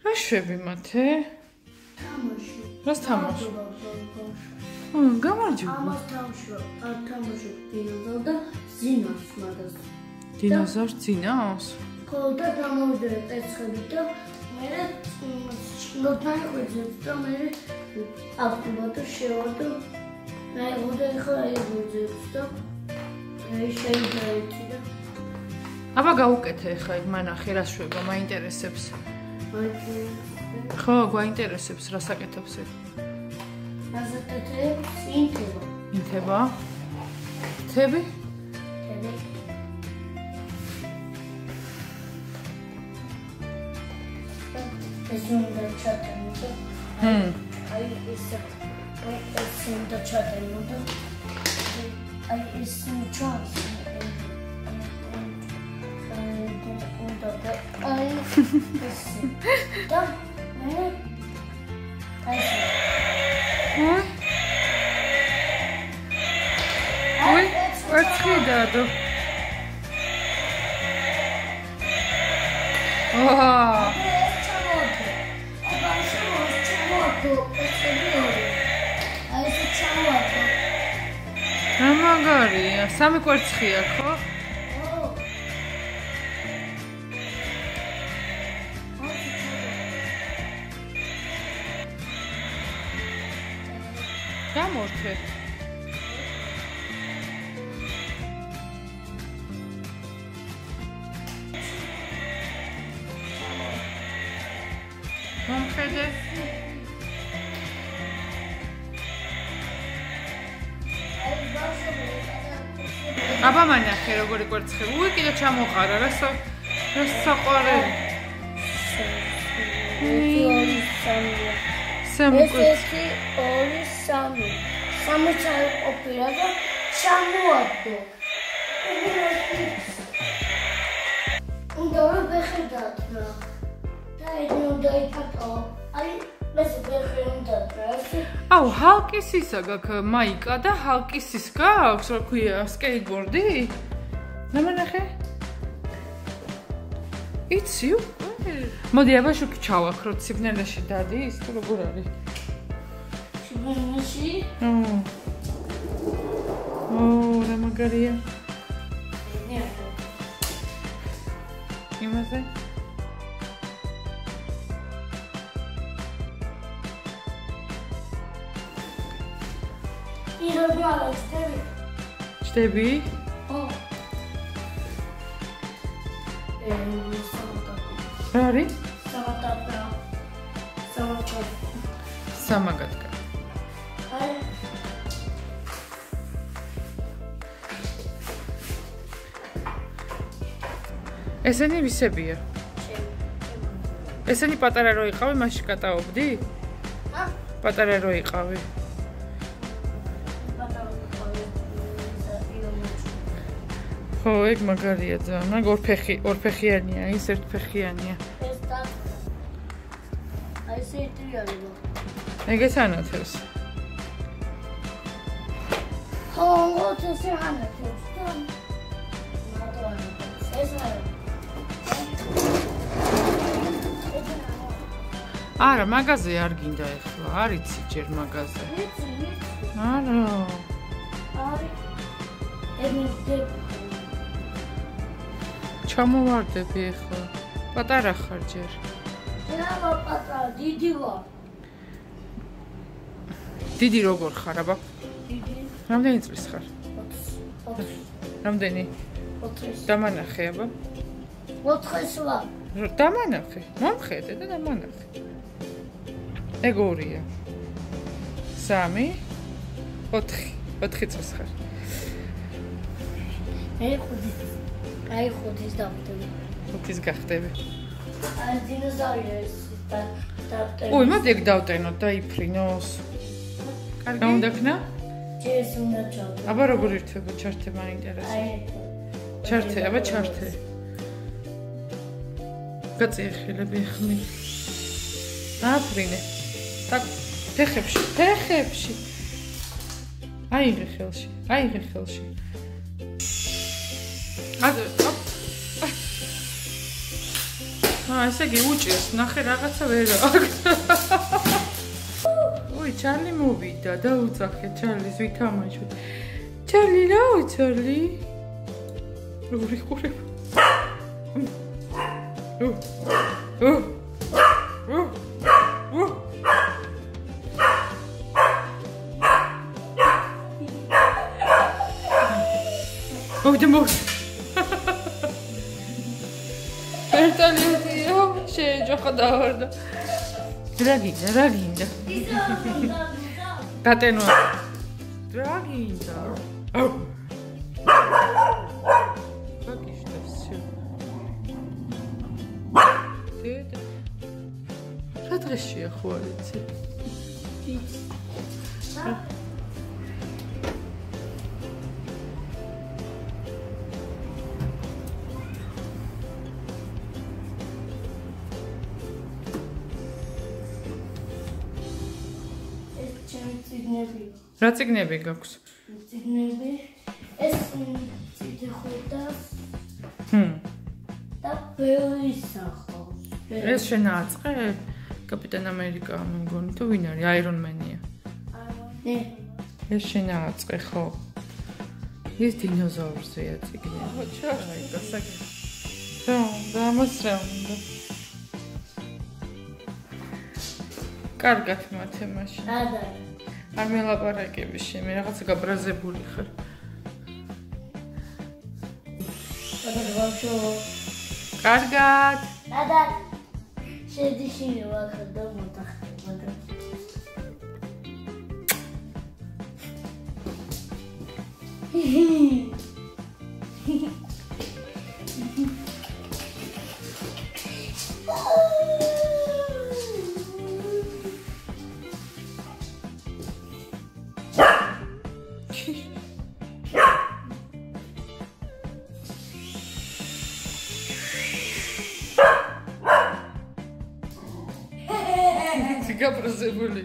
რა შვები მათე? თამაში. რას თამაში? გამარჯობა. ამას თამაში დინოზავ და ზინავს მაგას. დინოზავრს ძინავს? ხო და გამოვიდა პეცხები და მე ნოტნაი ხვიძებს და მე ავტომატო შევარდა მე უნდა ხა ეგვიძებს და შეიძლება და აბა გაუკეთე ხა მანახე რა შვება მაინტერესებს. ხო გვაინტერესებს რა საკეთებს ეგ? ასაკეთებს ინთება. ინთება? თები? ეს უნდა ჩატენო. აი ეს უნდა ჩატენო და აი ეს ჩანს. აი ეს და მე Ой, отсюда. Ага. Амагарია, სამი კვერცხია, ხო? გამორთე. მომხედე. აბა მანახე როგორი კვერცხები. უი კიდე ჩამოყარა რა საყვარელი. სამი კვერცხი. სამი ყოფილა და ჩამოადო. უნდა რომ ბეხედატა. და უნდა იფატო. აი ეს ბეხი უნდა დრასი. აუ, ჰალკის ისა გაქვს მაიკა და ჰალკის ის გაქვს, რა ქვია, სკეიტბორდი? ნამანახე? იცი უკვე? მოდი აბა შუქი ჩავაქროთ სიბნელეში დადის, თუ როგორ არის? სიბნელეში? რა მაგარია. იმაზე? ჩდები? ხო. რა არის? სამაგატკა. ესენი ვისებია? ესენი პატარა რო იყავი, მაშინ კატაობდი? პატარა რო იყავი? ხო, ეგ მაგარია ძალიან. მაგ ორფეხიანია, ის ერთფეხიანია. ეს და აი ეს ერთიანია. ეგეც ანათებს. ხო, ეს ანათებს და ეს არა, მაღაზე არ გინდა ეხლა, არ იცი ჯერ მაღაზე. იცი. არა. აი, ჩამოვარდები ეხლა. პატარა ხარ ჯერ. რა პატარა, დიდი ვარ. დიდი როგორ ხარ, აბა? დიდი. რამდენი წლის ხარ? 4. რამდენი? 4. დამანახე, აბა. 4 ვარ. დამანახე, მომხედე და დამანახე. ეგ 2-ია. 3, 4 წელს ხარ. მე 5. აი 5-ის დავხტები. 5-ის გახტები. აი დინოზავრია ეს და უი, მოდი ეგ დავტენოთ და იფრინოს. კარგი. რა უნდა ქნა? ჯეს უნდა ჩავდე. აბა როგორ ირთვება ჩართე მაინტერესებს. აი ჩართე, აბა ჩართე. გაწიეხილები ხმი. აფრინე. так, ფეხებში. აიღე ხელში. ესე იგი უჭირს, ნახე რაღაცა ვერ აქვს. ой, ჩარლი მოვიდა და უძახე ჩარლის ვითამაშოთ. ჩარლი რა უცარლი? როგორი ხურება? მოვიდა ერთალიო შეეჯახა დავარდა. რა გინდა? დატენო. რა გინდა? რა დღეშია ხო არ იცი? რა წიგნები გაქვს? წიგნები ეს ციტეხოდა და ბევრისახო. ეს შენაწყე? კაპიტან ამერიკა მგონი თუ ვინ არის? აირონ მენია. ნე. ეს შენაწყე ხო? ეს დინოზავრზეა წიგნი. ხო, ჩაი გასაგები. დამოსრაუნდა. კარგად მათე მაშინ. ადა. არ მელაპარაკები შენ, მე რაღაცა გაბრაზებული ხარ. კარგად. ადა. შედი შინე ვახარ და მოტახდება. გაბრაზებული.